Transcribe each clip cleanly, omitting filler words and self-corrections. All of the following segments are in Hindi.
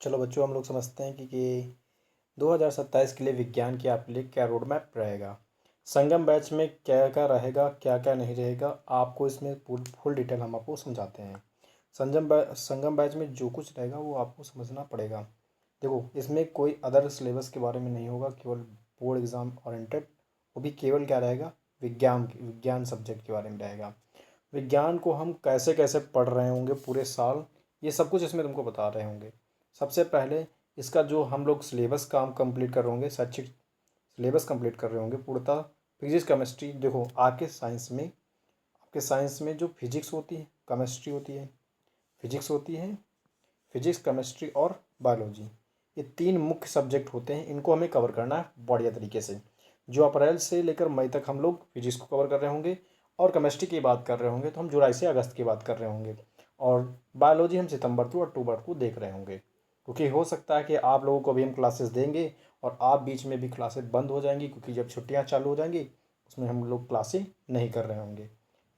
चलो बच्चों, हम लोग समझते हैं कि 2027 के लिए विज्ञान की आपके लिए क्या रोड मैप रहेगा। संगम बैच में क्या क्या रहेगा, क्या क्या नहीं रहेगा, आपको इसमें फुल डिटेल हम आपको समझाते हैं। संगम बैच में जो कुछ रहेगा वो आपको समझना पड़ेगा। देखो, इसमें कोई अदर सिलेबस के बारे में नहीं होगा, केवल बोर्ड एग्ज़ाम ओरिएंटेड। वो भी केवल क्या रहेगा, विज्ञान सब्जेक्ट के बारे में रहेगा। विज्ञान को हम कैसे कैसे पढ़ रहे होंगे पूरे साल, ये सब कुछ इसमें तुमको बता रहे होंगे। सबसे पहले इसका जो हम लोग सिलेबस काम कंप्लीट कर रहे होंगे, शैक्षिक सिलेबस कंप्लीट कर रहे होंगे पूर्णतः। फिजिक्स केमिस्ट्री, देखो आपके साइंस में जो फिजिक्स होती है, केमिस्ट्री होती है, फिजिक्स केमिस्ट्री और बायोलॉजी, ये तीन मुख्य सब्जेक्ट होते हैं। इनको हमें कवर करना है बढ़िया तरीके से। जो अप्रैल से लेकर मई तक हम लोग फिजिक्स को कवर कर रहे होंगे, और केमिस्ट्री की बात कर रहे होंगे तो हम जुलाई से अगस्त की बात कर रहे होंगे, और बायोलॉजी हम सितंबर टू अक्टूबर को देख रहे होंगे। क्योंकि हो सकता है कि आप लोगों को भी हम क्लासेस देंगे और आप बीच में भी क्लासेस बंद हो जाएंगी, क्योंकि जब छुट्टियां चालू हो जाएंगी उसमें हम लोग क्लासें नहीं कर रहे होंगे।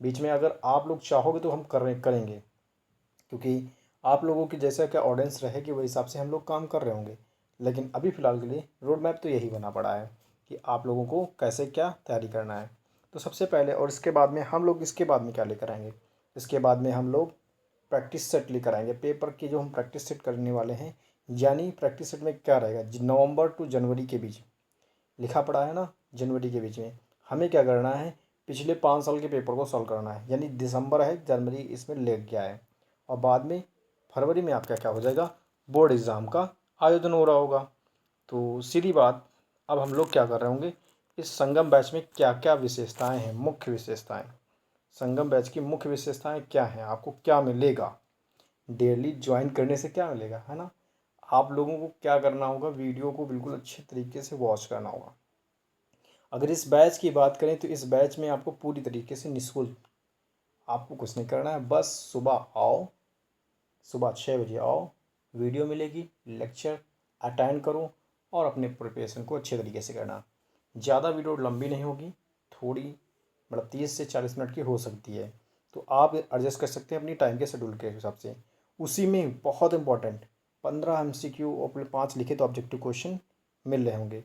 बीच में अगर आप लोग चाहोगे तो हम करेंगे, क्योंकि आप लोगों की जैसा क्या ऑडियंस रहेगी वही हिसाब से हम लोग काम कर रहे होंगे। लेकिन अभी फ़िलहाल के लिए रोड मैप तो यही बना पड़ा है कि आप लोगों को कैसे क्या तैयारी करना है। तो सबसे पहले, और इसके बाद में हम लोग इसके बाद में क्या लेकर आएंगे, इसके बाद में हम लोग प्रैक्टिस सेट लेकर आएंगे। पेपर की जो हम प्रैक्टिस सेट करने वाले हैं, यानी प्रैक्टिस सेट में क्या रहेगा, नवंबर टू जनवरी के बीच लिखा पड़ा है ना, जनवरी के बीच में हमें क्या करना है, पिछले 5 साल के पेपर को सॉल्व करना है। यानी दिसंबर है, जनवरी इसमें लग गया है, और बाद में फरवरी में आपका क्या हो जाएगा, बोर्ड एग्ज़ाम का आयोजन हो रहा होगा। तो सीधी बात, अब हम लोग क्या कर रहे होंगे, इस संगम बैच में क्या क्या विशेषताएं हैं, मुख्य विशेषताएं। संगम बैच की मुख्य विशेषताएं क्या हैं, आपको क्या मिलेगा, डेली ज्वाइन करने से क्या मिलेगा, है ना। आप लोगों को क्या करना होगा, वीडियो को बिल्कुल अच्छे तरीके से वॉच करना होगा। अगर इस बैच की बात करें तो इस बैच में आपको पूरी तरीके से निःशुल्क, आपको कुछ नहीं करना है, बस सुबह आओ, सुबह 6 बजे आओ, वीडियो मिलेगी, लेक्चर अटेंड करो और अपने प्रिपरेशन को अच्छे तरीके से करना। ज़्यादा वीडियो लंबी नहीं होगी, थोड़ी मतलब 30 से 40 मिनट की हो सकती है, तो आप एडजस्ट कर सकते हैं अपनी टाइम के शेड्यूल के हिसाब से। उसी में बहुत इंपॉर्टेंट 15 MCQ और 5 लिखे तो ऑब्जेक्टिव क्वेश्चन मिल रहे होंगे।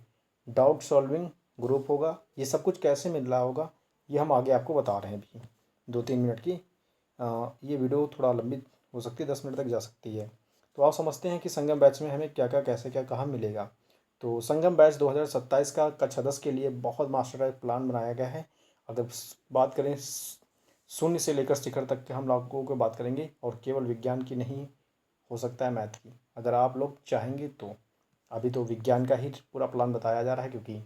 डाउट सॉल्विंग ग्रुप होगा। ये सब कुछ कैसे मिल रहा होगा ये हम आगे आपको बता रहे हैं अभी 2-3 मिनट की। ये वीडियो थोड़ा लंबी हो सकती है, 10 मिनट तक जा सकती है। तो आप समझते हैं कि संगम बैच में हमें क्या क्या कैसे क्या कहाँ मिलेगा। तो संगम बैच 2027 का कक्षा 10 के लिए बहुत मास्टर प्लान बनाया गया है। अगर बात करें शून्य से लेकर शिखर तक के हम लोगों को बात करेंगे, और केवल विज्ञान की नहीं, हो सकता है मैथ की, अगर आप लोग चाहेंगे तो। अभी तो विज्ञान का ही पूरा प्लान बताया जा रहा है, क्योंकि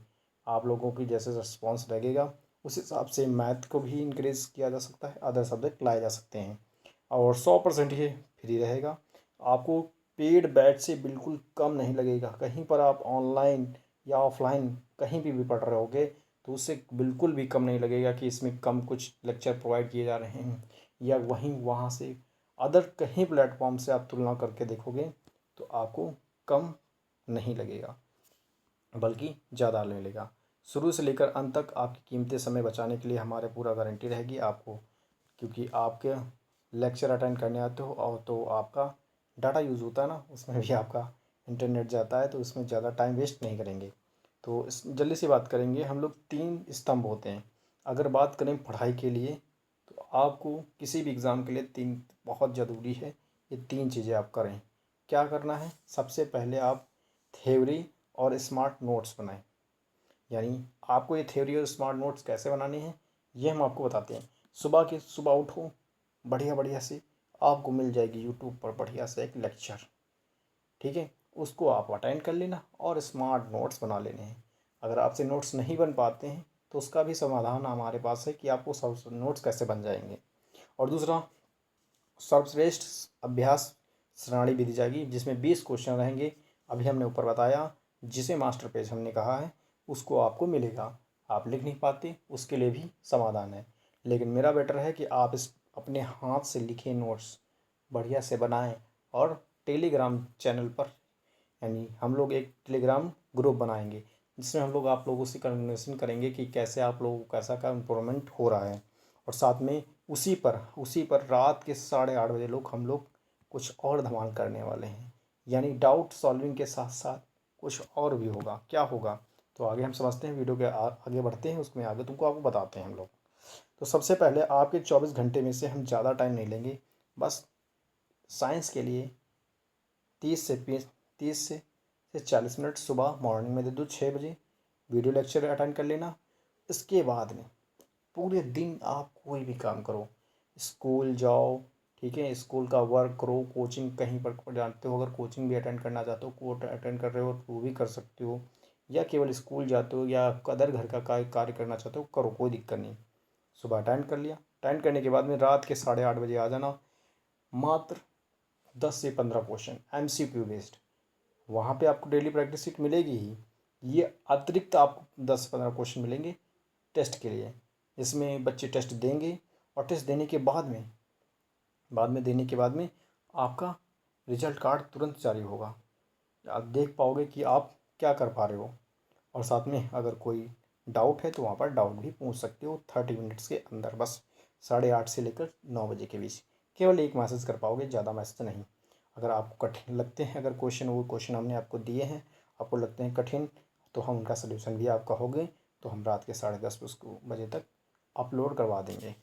आप लोगों की जैसे रिस्पॉन्स लगेगा उस हिसाब से मैथ को भी इंक्रीज किया जा सकता है, अदर सब्जेक्ट लाए जा सकते हैं। और 100% ये फ्री रहेगा। आपको पेड बैच से बिल्कुल कम नहीं लगेगा। कहीं पर आप ऑनलाइन या ऑफलाइन कहीं भी पढ़ रहे होगे तो उससे बिल्कुल भी कम नहीं लगेगा कि इसमें कम कुछ लेक्चर प्रोवाइड किए जा रहे हैं, या वहीं वहाँ से अदर कहीं प्लेटफॉर्म से आप तुलना करके देखोगे तो आपको कम नहीं लगेगा, बल्कि ज़्यादा मिलेगा। शुरू से लेकर अंत तक आपकी कीमती समय बचाने के लिए हमारे पूरा गारंटी रहेगी आपको, क्योंकि आपके लेक्चर अटेंड करने आते हो और तो आपका डाटा यूज़ होता है ना, उसमें भी आपका इंटरनेट जाता है, तो उसमें ज़्यादा टाइम वेस्ट नहीं करेंगे। तो इस जल्दी से बात करेंगे, हम लोग 3 स्तंभ होते हैं। अगर बात करें पढ़ाई के लिए तो आपको किसी भी एग्ज़ाम के लिए 3 बहुत ज़रूरी है। ये 3 चीज़ें आप करें। क्या करना है, सबसे पहले आप थ्योरी और स्मार्ट नोट्स बनाएं। यानी आपको ये थ्योरी और स्मार्ट नोट्स कैसे बनाने हैं ये हम आपको बताते हैं। सुबह उठो, बढ़िया बढ़िया से आपको मिल जाएगी यूट्यूब पर बढ़िया से एक लेक्चर, ठीक है, उसको आप अटेंड कर लेना और स्मार्ट नोट्स बना लेने हैं। अगर आपसे नोट्स नहीं बन पाते हैं तो उसका भी समाधान हमारे पास है कि आपको सब नोट्स कैसे बन जाएंगे। और दूसरा, सर्वश्रेष्ठ अभ्यास प्रणाली भी दी जाएगी, जिसमें 20 क्वेश्चन रहेंगे। अभी हमने ऊपर बताया, जिसे मास्टर पेज हमने कहा है उसको आपको मिलेगा। आप लिख नहीं पाते उसके लिए भी समाधान है, लेकिन मेरा बेटर है कि आप इस अपने हाथ से लिखे नोट्स बढ़िया से बनाएं, और टेलीग्राम चैनल पर, यानी हम लोग एक टेलीग्राम ग्रुप बनाएंगे जिसमें हम लोग आप लोगों से कन्वर्सेशन करेंगे कि कैसे आप लोगों को कैसा का इम्प्रूवमेंट हो रहा है। और साथ में उसी पर रात के 8:30 बजे हम लोग कुछ और धमाल करने वाले हैं। यानी डाउट सॉल्विंग के साथ साथ कुछ और भी होगा। क्या होगा तो आगे हम समझते हैं, वीडियो के आगे बढ़ते हैं, उसमें आगे तुमको आपको बताते हैं हम लोग। तो सबसे पहले आपके 24 घंटे में से हम ज़्यादा टाइम नहीं लेंगे, बस साइंस के लिए 30 से 40 मिनट सुबह मॉर्निंग में दे दो 6 बजे, वीडियो लेक्चर अटेंड कर लेना। इसके बाद में पूरे दिन आप कोई भी काम करो, स्कूल जाओ, ठीक है, स्कूल का वर्क करो, कोचिंग कहीं पर जानते हो, अगर कोचिंग भी अटेंड करना चाहते हो, कोर्ट अटेंड कर रहे हो तो वो भी कर सकते हो, या केवल स्कूल जाते हो या अदर घर का कार्य करना चाहते हो करो, कोई दिक्कत नहीं। सुबह अटेंड कर लिया, अटेंड करने के बाद में रात के 8:30 बजे आ जाना। मात्र 10 से 15 क्वेश्चन MCQ बेस्ड, वहाँ पे आपको डेली प्रैक्टिस सीट मिलेगी ही, ये अतिरिक्त आपको 10 से 15 क्वेश्चन मिलेंगे टेस्ट के लिए। इसमें बच्चे टेस्ट देंगे और टेस्ट देने के बाद में आपका रिजल्ट कार्ड तुरंत जारी होगा। आप देख पाओगे कि आप क्या कर पा रहे हो, और साथ में अगर कोई डाउट है तो वहाँ पर डाउट भी पूछ सकते हो 30 मिनट्स के अंदर, बस 8:30 से लेकर 9 बजे के बीच। केवल एक मैसेज कर पाओगे, ज़्यादा मैसेज नहीं। अगर आपको कठिन लगते हैं, अगर वो क्वेश्चन हमने आपको दिए हैं आपको लगते हैं कठिन, तो हम उनका सलूशन भी आप कहोगे तो हम रात के 10:30 बजे तक अपलोड करवा देंगे,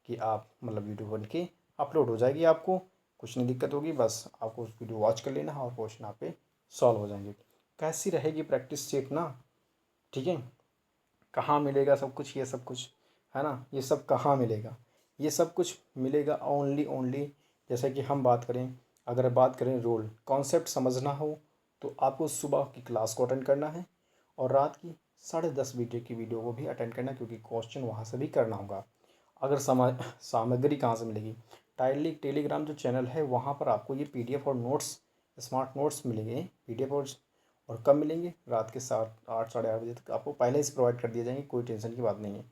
कि आप मतलब वीडियो बन के अपलोड हो जाएगी, आपको कुछ नहीं दिक्कत होगी, बस आपको उस वीडियो वॉच कर लेना और क्वेश्चन आप पे सॉल्व हो जाएंगे। कैसी रहेगी प्रैक्टिस सेट ना, ठीक है, कहाँ मिलेगा सब कुछ, ये सब कुछ है ना, ये सब कहाँ मिलेगा, ये सब कुछ मिलेगा ओनली जैसे कि हम बात करें, अगर बात करें रोल कॉन्सेप्ट समझना हो तो आपको सुबह की क्लास को अटेंड करना है और रात की 10:30 बजे की वीडियो को भी अटेंड करना है, क्योंकि क्वेश्चन वहाँ से भी करना होगा। अगर सामग्री कहाँ से मिलेगी, टेलीग्राम जो चैनल है वहाँ पर आपको ये PDF और नोट्स, स्मार्ट नोट्स मिलेंगे, PDF और कब मिलेंगे, रात के 8 8:30 बजे तक आपको पहले से प्रोवाइड कर दिए जाएंगे, कोई टेंशन की बात नहीं है।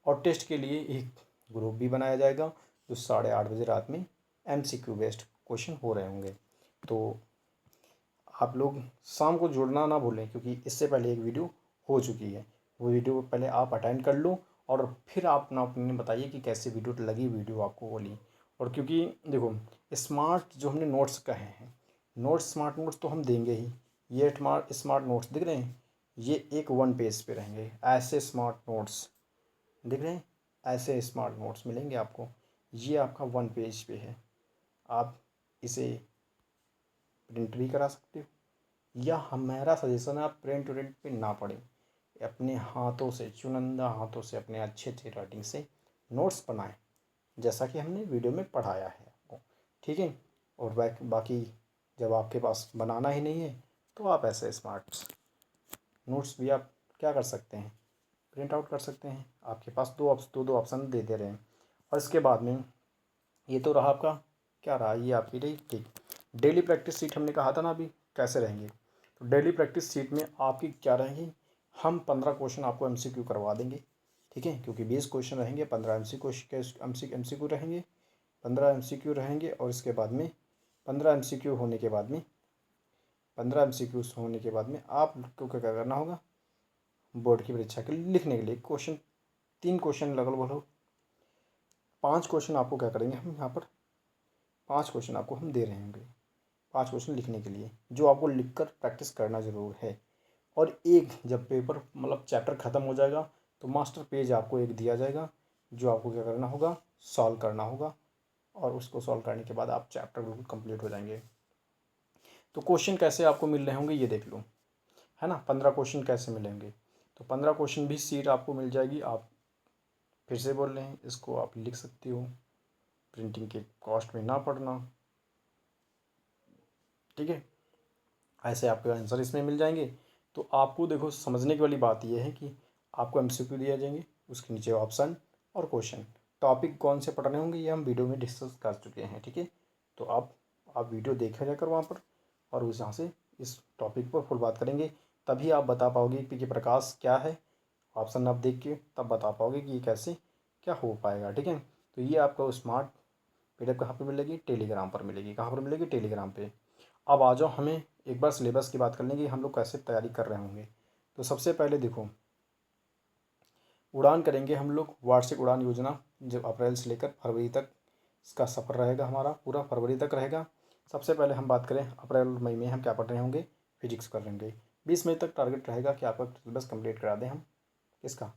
और टेस्ट के लिए एक ग्रुप भी बनाया जाएगा जो 8:30 बजे रात में MCQ बेस्ड क्वेश्चन हो रहे होंगे। तो आप लोग शाम को जुड़ना ना भूलें, क्योंकि इससे पहले एक वीडियो हो चुकी है, वो वीडियो पहले आप अटेंड कर लो और फिर आप अपना ओपिनियन बताइए कि कैसी वीडियो लगी, वीडियो आपको बोली। और क्योंकि देखो स्मार्ट जो हमने नोट्स कहे हैं, स्मार्ट नोट्स तो हम देंगे ही, ये स्मार्ट नोट्स दिख रहे हैं, ये एक 1 पेज पे रहेंगे, ऐसे स्मार्ट नोट्स दिख रहे हैं, ऐसे स्मार्ट नोट्स मिलेंगे आपको, ये आपका 1 पेज पे है, आप इसे प्रिंट भी करा सकते हो, या हमारा सजेशन है आप प्रिंट पे ना पढ़ें, अपने हाथों से, चुनिंदा हाथों से अपने अच्छे अच्छे राइटिंग से नोट्स बनाएं, जैसा कि हमने वीडियो में पढ़ाया है आपको, ठीक है। और बाकी जब आपके पास बनाना ही नहीं है तो आप ऐसे स्मार्ट नोट्स भी आप क्या कर सकते हैं, प्रिंट आउट कर सकते हैं। आपके पास दो ऑप्शन दे रहे हैं। और इसके बाद में ये तो रहा आपका, क्या रहा, ये आपकी रही ठीक डेली प्रैक्टिस सीट, हमने कहा था ना अभी कैसे रहेंगे। तो डेली प्रैक्टिस सीट में आपकी क्या रहेंगी, हम 15 क्वेश्चन आपको MCQ करवा देंगे, ठीक है, क्योंकि 20 क्वेश्चन रहेंगे, 15 MCQ रहेंगे, 15 MCQ रहेंगे। और इसके बाद में 15 MCQ होने के बाद में 15 MCQ होने के बाद में आपको क्या करना होगा, बोर्ड की परीक्षा के लिए लिखने के लिए क्वेश्चन, 3 क्वेश्चन लगभग 5 क्वेश्चन आपको क्या करेंगे हम यहाँ पर, 5 क्वेश्चन आपको हम दे रहे होंगे, 5 क्वेश्चन लिखने के लिए, जो आपको लिखकर प्रैक्टिस करना ज़रूर है। और एक जब पेपर मतलब चैप्टर ख़त्म हो जाएगा तो मास्टर पेज आपको एक दिया जाएगा, जो आपको क्या करना होगा, सॉल्व करना होगा, और उसको सॉल्व करने के बाद आप चैप्टर बिल्कुल कंप्लीट हो जाएंगे। तो क्वेश्चन कैसे आपको मिल रहे होंगे ये देख लो, है ना, 15 क्वेश्चन कैसे मिलेंगे। तो 15 क्वेश्चन भी सीट आपको मिल जाएगी, आप फिर से बोल रहे हैं, इसको आप लिख सकते हो, प्रिंटिंग के कॉस्ट में ना पड़ना, ठीक है, ऐसे आपके आंसर इसमें मिल जाएंगे। तो आपको देखो समझने की वाली बात यह है कि आपको MCQ दिया जाएंगे, उसके नीचे ऑप्शन और क्वेश्चन, टॉपिक कौन से पढ़ने होंगे ये हम वीडियो में डिस्कस कर चुके हैं, ठीक है। तो आप वीडियो देखे जाकर वहाँ पर, और उस यहाँ से इस टॉपिक पर फुल बात करेंगे, तभी आप बता पाओगे कि प्रकाश क्या है, ऑप्शन आप देख के तब बता पाओगे कि ये कैसे क्या हो पाएगा, ठीक है। तो ये आपको स्मार्ट PDF कहाँ पर मिलेगी, टेलीग्राम पर मिलेगी, कहाँ पर मिलेगी, टेलीग्राम पे। अब आ जाओ, हमें एक बार सिलेबस की बात कर लेंगे, हम लोग कैसे तैयारी कर रहे होंगे। तो सबसे पहले देखो, उड़ान करेंगे हम लोग, वार्षिक उड़ान योजना, जब अप्रैल से लेकर फरवरी तक इसका सफ़र रहेगा, हमारा पूरा फरवरी तक रहेगा। सबसे पहले हम बात करें अप्रैल और मई में हम क्या पढ़ रहे होंगे, फिजिक्स कर रहे होंगे। 20 मई तक टारगेट रहेगा कि आपका सिलेबस कंप्लीट करा दें हम। किसका?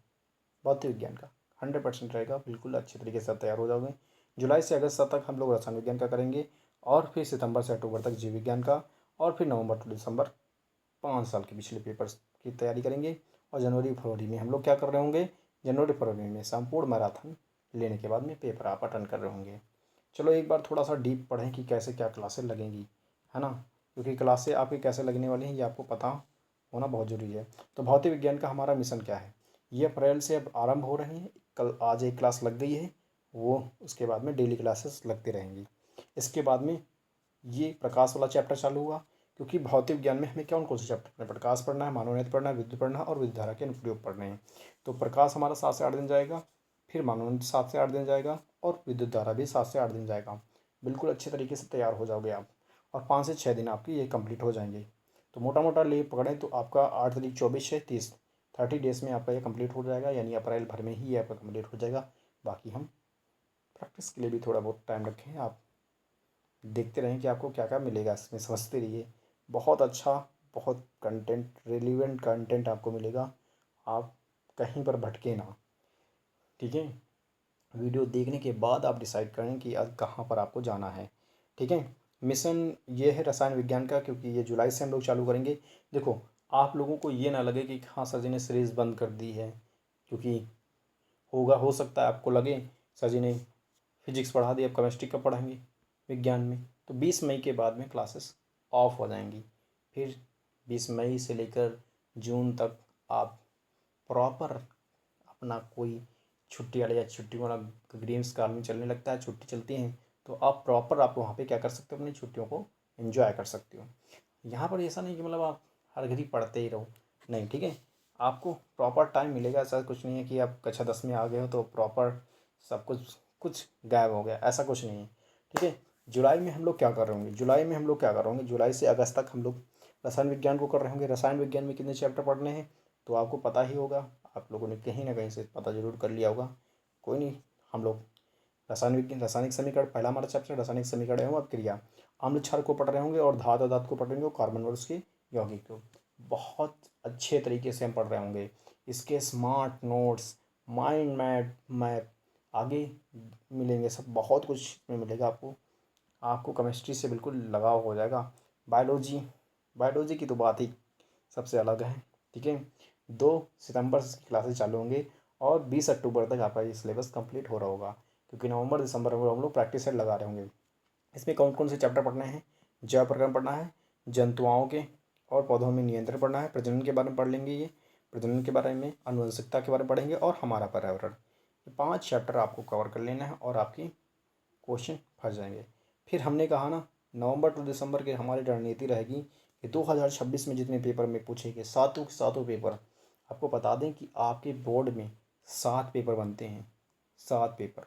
भौतिक विज्ञान का 100% रहेगा, बिल्कुल अच्छे तरीके से तैयार हो जाओगे। जुलाई से अगस्त तक हम लोग रसायन विज्ञान का करेंगे, और फिर सितंबर से अक्टूबर तक जीव विज्ञान का, और फिर नवंबर टू दिसंबर 5 साल के पिछले पेपर्स की तैयारी करेंगे। और जनवरी फरवरी में हम लोग क्या कर रहे होंगे, जनवरी फरवरी में संपूर्ण मैराथन लेने के बाद में पेपर आप अटेंड कर रहे होंगे। चलो एक बार थोड़ा सा डीप पढ़ें कि कैसे क्या क्लासेस लगेंगी, है ना, क्योंकि क्लासें आपकी कैसे लगने वाली हैं ये आपको पता होना बहुत ज़रूरी है। तो भौतिक विज्ञान का हमारा मिशन क्या है, ये अप्रैल से अब आरंभ हो रही हैं। कल आज एक क्लास लग गई है, वो उसके बाद में डेली क्लासेस लगती रहेंगी। इसके बाद में ये प्रकाश वाला चैप्टर चालू हुआ, क्योंकि भौतिक विज्ञान में हमें कौन कौन से चैप्टर पढ़ना है, प्रकाश पढ़ना है, मानवनियत पढ़ना है, विद्युत पढ़ना है और विद्युत धारा के अनुप्रयोग पढ़ने हैं। तो प्रकाश हमारा 7 से 8 दिन जाएगा, फिर मानवनियत 7 से 8 दिन जाएगा, और विद्युत धारा भी 7 से 8 दिन जाएगा। बिल्कुल अच्छे तरीके से तैयार हो जाओगे आप, और 5 से 6 दिन आपकी ये कंप्लीट हो जाएंगे। तो मोटा मोटा ले पकड़ें तो आपका 8 तारीख 24 है, 30 डेज़ में आपका ये कंप्लीट हो जाएगा, यानी अप्रैल भर में ही ये आपका कंप्लीट हो जाएगा। बाकी हम प्रैक्टिस के लिए भी थोड़ा बहुत टाइम रखें, आप देखते रहें कि आपको क्या क्या मिलेगा, इसमें समझते रहिए। बहुत अच्छा, बहुत कंटेंट, रिलीवेंट कंटेंट आपको मिलेगा, आप कहीं पर भटके ना। ठीक है, वीडियो देखने के बाद आप डिसाइड करें कि अब कहाँ पर आपको जाना है। ठीक है, मिशन ये है रसायन विज्ञान का, क्योंकि ये जुलाई से हम लोग चालू करेंगे। देखो, आप लोगों को ये ना लगे कि हाँ सर जी ने सीरीज़ बंद कर दी है, क्योंकि हो सकता है आपको लगे सर जी ने फिजिक्स पढ़ा दी, अब केमिस्ट्री कब पढ़ाएंगे विज्ञान में। तो 20 मई के बाद में क्लासेस ऑफ हो जाएंगी। फिर 20 मई से लेकर जून तक आप प्रॉपर अपना कोई छुट्टी वाले या छुट्टी वाला ग्रीम्स काल में चलने लगता है, छुट्टी चलती हैं, तो आप प्रॉपर आप वहाँ पे क्या कर सकते हो, अपनी छुट्टियों को एंजॉय कर सकते हो। यहाँ पर ऐसा नहीं कि मतलब आप हर घड़ी पढ़ते ही रहो, नहीं। ठीक है, आपको प्रॉपर टाइम मिलेगा। ऐसा कुछ नहीं है कि आप कक्षा 10 में आ गए हो तो प्रॉपर सब कुछ गायब हो गया, ऐसा कुछ नहीं है। ठीक है, जुलाई में हम लोग क्या कर रहे होंगे, जुलाई से अगस्त तक हम लोग रसायन विज्ञान को कर रहे होंगे। रसायन विज्ञान में कितने चैप्टर पढ़ने हैं तो आपको पता ही होगा, आप लोगों ने कहीं ना कहीं से पता जरूर कर लिया होगा। कोई नहीं, हम लोग रसायन विज्ञान, रासायनिक समीकरण पहला हमारा चैप्टर रासायनिक समीकरण एवं अपक्रिया, अम्ल क्षार को पढ़ रहे होंगे, और धातु पदार्थ को पढ़ रहे होंगे, और कार्बन और उसके यौगिक को बहुत अच्छे तरीके से हम पढ़ रहे होंगे। इसके स्मार्ट नोट्स, माइंड मैप आगे मिलेंगे, सब बहुत कुछ में मिलेगा आपको। आपको केमिस्ट्री से बिल्कुल लगाव हो जाएगा। बायोलॉजी की तो बात ही सबसे अलग है। ठीक है, 2 सितंबर से क्लासेस चालू होंगे, और 20 अक्टूबर तक आपका ये सिलेबस कंप्लीट हो रहा होगा, क्योंकि नवंबर दिसंबर में हम लोग प्रैक्टिस सेट लगा रहे होंगे। इसमें कौन कौन से चैप्टर पढ़ने हैं, जैव प्रक्रम पढ़ना है, जंतुओं के और पौधों में नियंत्रण पढ़ना है, प्रजनन के बारे में पढ़ लेंगे, ये प्रजनन के बारे में, आनुवंशिकता के बारे में पढ़ेंगे, और हमारा पर्यावरण। ये 5 चैप्टर आपको कवर कर लेना है, और आपकी क्वेश्चन फंस जाएंगे। फिर हमने कहा ना, नवंबर टू दिसंबर की हमारी रणनीति रहेगी कि 2026 में जितने पेपर में पूछेंगे, सातों के सातों पेपर। आपको बता दें कि आपके बोर्ड में 7 पेपर बनते हैं, 7 पेपर।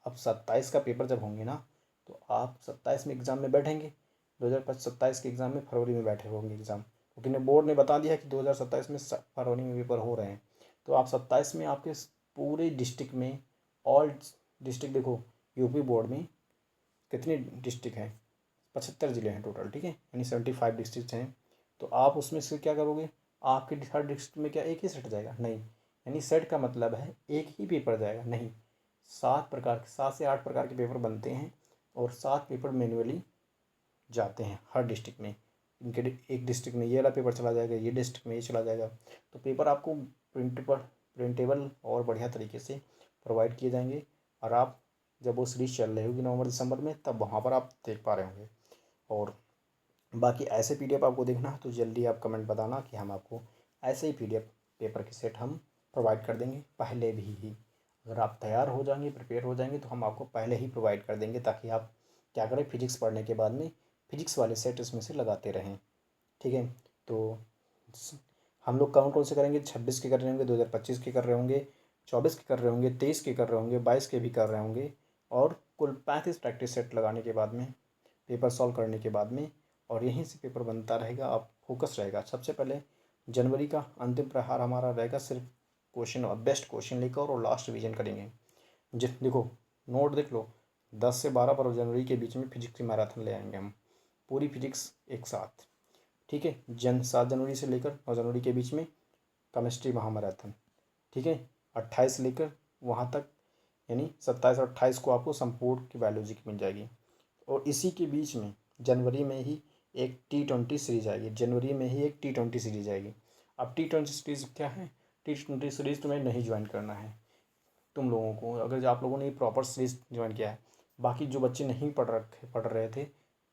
अब 27 का पेपर जब होंगे ना, तो आप 27 में एग्ज़ाम में बैठेंगे, 2027 के एग्ज़ाम में फरवरी में बैठे होंगे एग्ज़ाम, क्योंकि बोर्ड ने बता दिया कि 2027 में फरवरी में पेपर हो रहे हैं। तो आप 27 में आपके पूरे डिस्ट्रिक्ट में, ऑल डिस्ट्रिक्ट, देखो यूपी बोर्ड में कितने डिस्ट्रिक्ट हैं, 75 ज़िले हैं टोटल। ठीक है, यानी 75 डिस्ट्रिक्ट हैं। तो आप उसमें से क्या करोगे, आपके हर डिस्ट्रिक्ट में क्या एक ही सेट जाएगा? नहीं, यानी सेट का मतलब है एक ही पेपर जाएगा, नहीं। 7 से 8 प्रकार के पेपर बनते हैं, और 7 पेपर मैनुअली जाते हैं हर डिस्ट्रिक्ट में। इनके एक डिस्ट्रिक्ट में ये वाला पेपर चला जाएगा, ये डिस्ट्रिक्ट में ये चला जाएगा। तो पेपर आपको प्रिंटेबल और बढ़िया तरीके से प्रोवाइड किए जाएंगे, और आप जब वो सीरीज चल रही होगी नवंबर दिसंबर में, तब वहाँ पर आप देख पा रहे होंगे। और बाकी ऐसे पीडीएफ आपको देखना है तो जल्दी आप कमेंट बताना कि हम आपको ऐसे ही पीडीएफ पेपर के सेट हम प्रोवाइड कर देंगे पहले भी ही। अगर आप तैयार हो जाएंगे, प्रिपेयर हो जाएंगे, तो हम आपको पहले ही प्रोवाइड कर देंगे, ताकि आप क्या करें, फिजिक्स पढ़ने के बाद में फिजिक्स वाले सेट इसमें से लगाते रहें। ठीक है, तो हम लोग कौन कौन से करेंगे, 26 के कर रहे होंगे, 2025 के कर रहे होंगे, 24 के कर रहे होंगे, 23 के कर रहे होंगे, 22 के भी कर रहे होंगे, और कुल 35 प्रैक्टिस सेट लगाने के बाद में, पेपर सॉल्व करने के बाद में, और यहीं से पेपर बनता रहेगा। आप फोकस रहेगा। सबसे पहले जनवरी का अंतिम प्रहार हमारा रहेगा सिर्फ क्वेश्चन और बेस्ट क्वेश्चन लेकर, और लास्ट रिवीजन करेंगे। देखो नोट देख लो, 10 से 12 जनवरी के बीच में फिजिक्स की मैराथन ले आएंगे हम, पूरी फिजिक्स एक साथ। ठीक है, 7 जनवरी से लेकर 9 जनवरी के बीच में केमिस्ट्री महामैराथन। ठीक है, 28 लेकर वहाँ तक, यानी 27 और 28 को आपको संपूर्ण की बायोलॉजी की मिल जाएगी। और इसी के बीच में जनवरी में ही एक T20 सीरीज आएगी, जनवरी में ही एक T20 सीरीज आएगी। अब T20 सीरीज क्या है? T20 सीरीज तुम्हें नहीं ज्वाइन करना है तुम लोगों को, अगर आप लोगों ने प्रॉपर सीरीज ज्वाइन किया है। बाकी जो बच्चे नहीं पढ़ रहे थे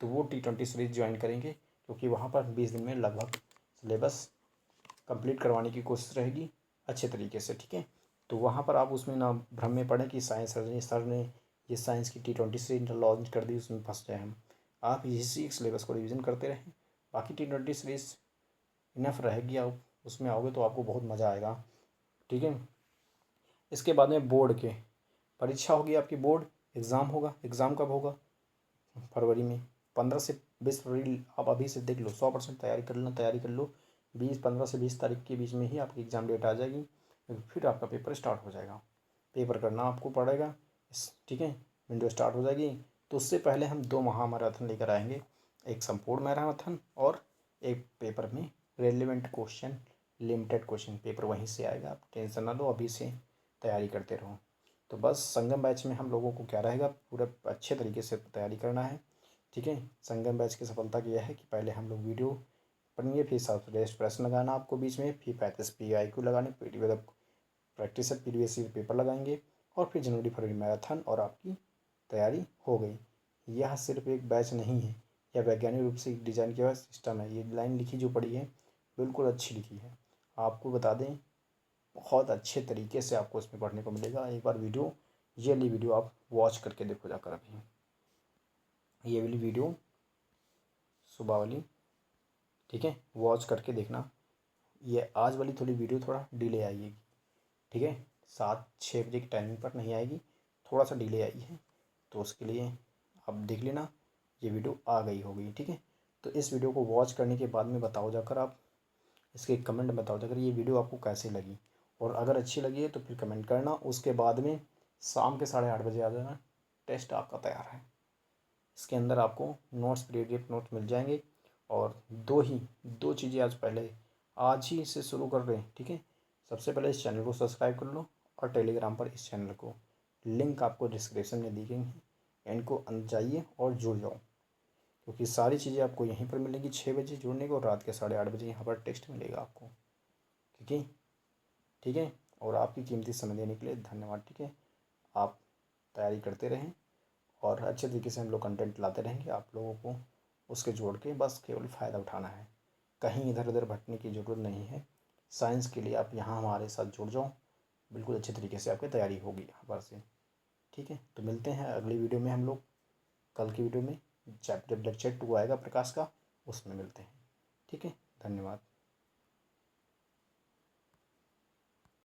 तो वो T20 सीरीज ज्वाइन करेंगे, क्योंकि वहाँ पर 20 दिन में लगभग सिलेबस कंप्लीट करवाने की कोशिश रहेगी अच्छे तरीके से। ठीक है, तो वहाँ पर आप उसमें ना भ्रम में पड़े कि साइंस सर ने ये साइंस की T20 सीरीज लॉन्च कर दी, उसमें फंस जाए हम। आप इसी सिलेबस को रिवीजन करते रहें, बाकी T20 सीरीज इनफ रहेगी। आप उसमें आओगे तो आपको बहुत मज़ा आएगा। ठीक है, इसके बाद में बोर्ड के परीक्षा होगी आपकी, बोर्ड एग्ज़ाम होगा। एग्ज़ाम कब होगा? फरवरी में, 15 से 20 फरवरी। आप अभी से देख लो, 100% तैयारी कर लो। 15 से 20 तारीख के बीच में ही आपकी एग्ज़ाम डेट आ जाएगी, फिर आपका पेपर स्टार्ट हो जाएगा। पेपर करना आपको पड़ेगा। ठीक है, विंडो स्टार्ट हो जाएगी। तो उससे पहले हम 2 महामैराथन लेकर आएंगे, एक संपूर्ण मैराथन और एक पेपर में relevant question, limited question paper वहीं से आएगा। आप टेंशन ना लो, अभी से तैयारी करते रहो। तो बस संगम बैच में हम लोगों को क्या रहेगा, पूरा अच्छे तरीके से तैयारी करना है। ठीक है, संगम बैच की सफलता की यह है कि पहले हम लोग वीडियो पढ़ेंगे, फिर टेस्ट प्रश्न लगाना आपको बीच में, फिर 35 PIQ लगाने, मतलब प्रैक्टिस है, प्रीवियस ईयर पेपर लगाएंगे, और फिर जनवरी फरवरी मैराथन, और आपकी तैयारी हो गई। यह सिर्फ एक बैच नहीं है, यह वैज्ञानिक रूप से डिजाइन किया हुआ सिस्टम है। ये लाइन लिखी जो पड़ी है बिल्कुल अच्छी लिखी है। आपको बता दें, बहुत अच्छे तरीके से आपको इसमें पढ़ने को मिलेगा। एक बार वीडियो, ये वाली वीडियो आप वॉच करके देखो जाकर अभी, ये वाली वीडियो सुबह वाली। ठीक है, वॉच करके देखना। ये आज वाली थोड़ी वीडियो थोड़ा डिले आएगी। ठीक है, 7-6 बजे की टाइमिंग पर नहीं आएगी, थोड़ा सा डिले आई है, तो उसके लिए आप देख लेना, ये वीडियो आ गई होगी। ठीक है, तो इस वीडियो को वॉच करने के बाद में बताओ जाकर, आप इसके कमेंट में बताओ जाकर ये वीडियो आपको कैसे लगी, और अगर अच्छी लगी है तो फिर कमेंट करना। उसके बाद में शाम के 8:30 बजे आ जाना, टेस्ट आपका तैयार है। इसके अंदर आपको नोट्स, PDF नोट्स मिल जाएंगे, और दो चीज़ें आज ही से शुरू कर रहे हैं। ठीक है, सबसे पहले इस चैनल को सब्सक्राइब कर लो, और टेलीग्राम पर इस चैनल को, लिंक आपको डिस्क्रिप्शन में दी गई है, इनको जाइए और जुड़ जाओ, क्योंकि सारी चीज़ें आपको यहीं पर मिलेंगी 6 बजे जुड़ने को, और रात के 8:30 बजे यहाँ पर टेक्स्ट मिलेगा आपको। ठीक है, ठीक है, और आपकी कीमती समय देने के लिए धन्यवाद। ठीक है, आप तैयारी करते रहें, और अच्छे तरीके से हम लोग कंटेंट लाते रहेंगे आप लोगों को, उसके जोड़ के बस केवल फ़ायदा उठाना है, कहीं इधर उधर भटकने की ज़रूरत नहीं है। साइंस के लिए आप यहाँ हमारे साथ जुड़ जाओ, बिल्कुल अच्छे तरीके से आपकी तैयारी होगी यहाँ पर से। ठीक है, तो मिलते हैं अगली वीडियो में हम लोग, कल की वीडियो में, जब लेक्चर 2 आएगा प्रकाश का, उसमें मिलते हैं। ठीक है, धन्यवाद।